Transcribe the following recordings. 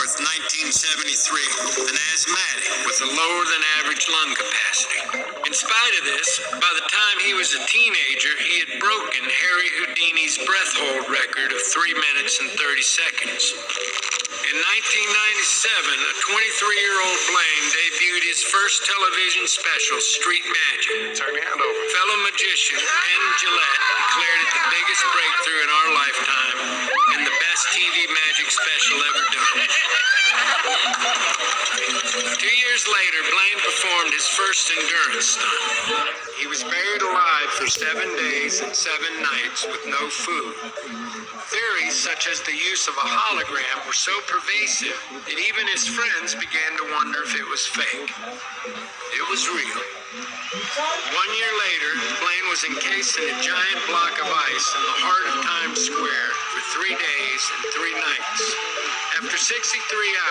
birth, 1973, an asthmatic with a lower than average lung capacity. In spite of this, by the time he was a teenager, he had broken Harry Houdini's breath hold record of 3 minutes and 30 seconds. In 1997, a 23-year-old Blaine debuted his first television special, Street Magic. Turn your hand over. Fellow magician Penn Jillette declared it the biggest breakthrough in our lifetime and the best TV magic special ever done. 2 years later, Blaine performed his first endurance stunt. He was buried alive for 7 days and 7 nights with no food. Theories such as the use of a hologram were so pervasive that even his friends began to wonder if it was fake. It was real. 1 year later, Blaine was encased in a giant block of ice in the heart of Times Square for 3 days and 3 nights. After 63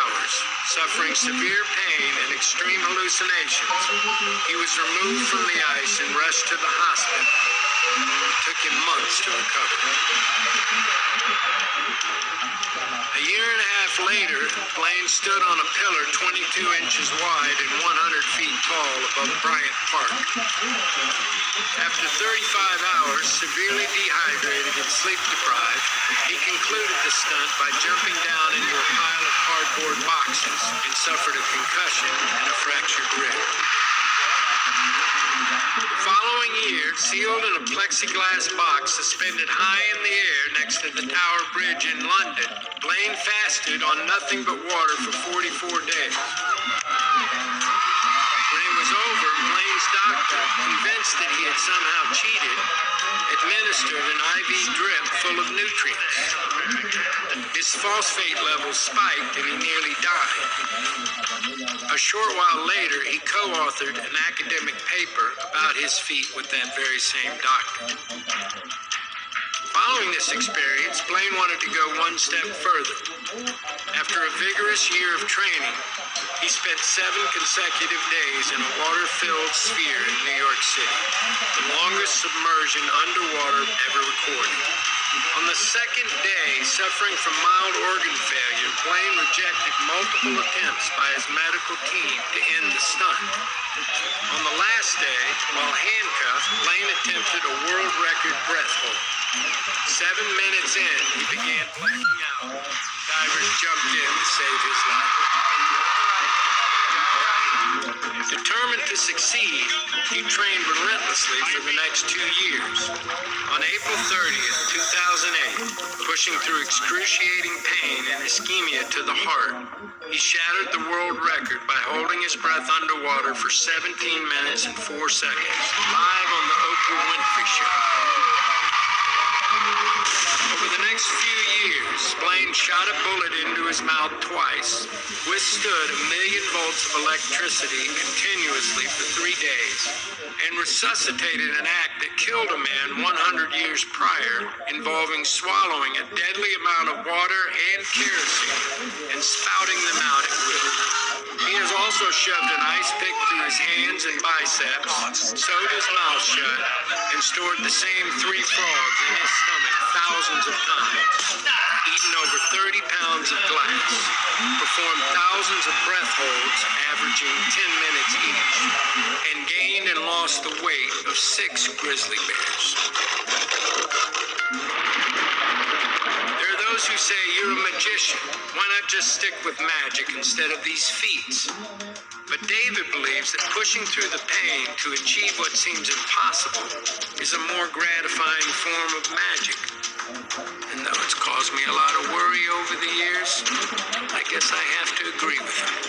hours, suffering severe pain and extreme hallucinations, he was removed from the ice and rushed to the hospital. It took him months to recover. A year and a half later, Blaine stood on a pillar 22 inches wide and 100 feet tall above Bryant Park. After 35 hours, severely dehydrated and sleep deprived, he concluded the stunt by jumping down into a pile of cardboard boxes and suffered a concussion and a fractured rib. The following year, sealed in a plexiglass box suspended high in the air next to the Tower Bridge in London, Blaine fasted on nothing but water for 44 days. When it was over, Blaine's doctor, convinced that he had somehow cheated, administered an IV drip full of nutrients. His phosphate levels spiked and he nearly died. A short while later, he co-authored an academic paper about his feat with that very same doctor. Following this experience, Blaine wanted to go one step further. After a vigorous year of training, he spent 7 consecutive days in a water-filled sphere in New York City, the longest submersion underwater ever recorded. On the second day, suffering from mild organ failure, Blaine rejected multiple attempts by his medical team to end the stunt. On the last day, while handcuffed, Blaine attempted a world record breath hold. 7 minutes in, he began blacking out. Divers jumped in to save his life. Determined to succeed, he trained relentlessly for the next 2 years. On April 30th, 2008, pushing through excruciating pain and ischemia to the heart, he shattered the world record by holding his breath underwater for 17 minutes and 4 seconds, live on the Oprah Winfrey Show. Over the next few years, Blaine shot a bullet into his mouth twice, withstood 1,000,000 volts of electricity continuously for 3 days, and resuscitated an act that killed a man 100 years prior, involving swallowing a deadly amount of water and kerosene and spouting them out at will. He has also shoved an ice pick through his hands and biceps, sewed his mouth shut, and stored the same 3 frogs in his stomach thousands of times, eaten over 30 pounds of glass, performed thousands of breath holds averaging 10 minutes each, and gained and lost the weight of 6 grizzly bears. There are those who say, "You're a magician. Why not just stick with magic instead of these feats?" But David believes that pushing through the pain to achieve what seems impossible is a more gratifying form of magic. And though it's caused me a lot of worry over the years, I guess I have to agree with him.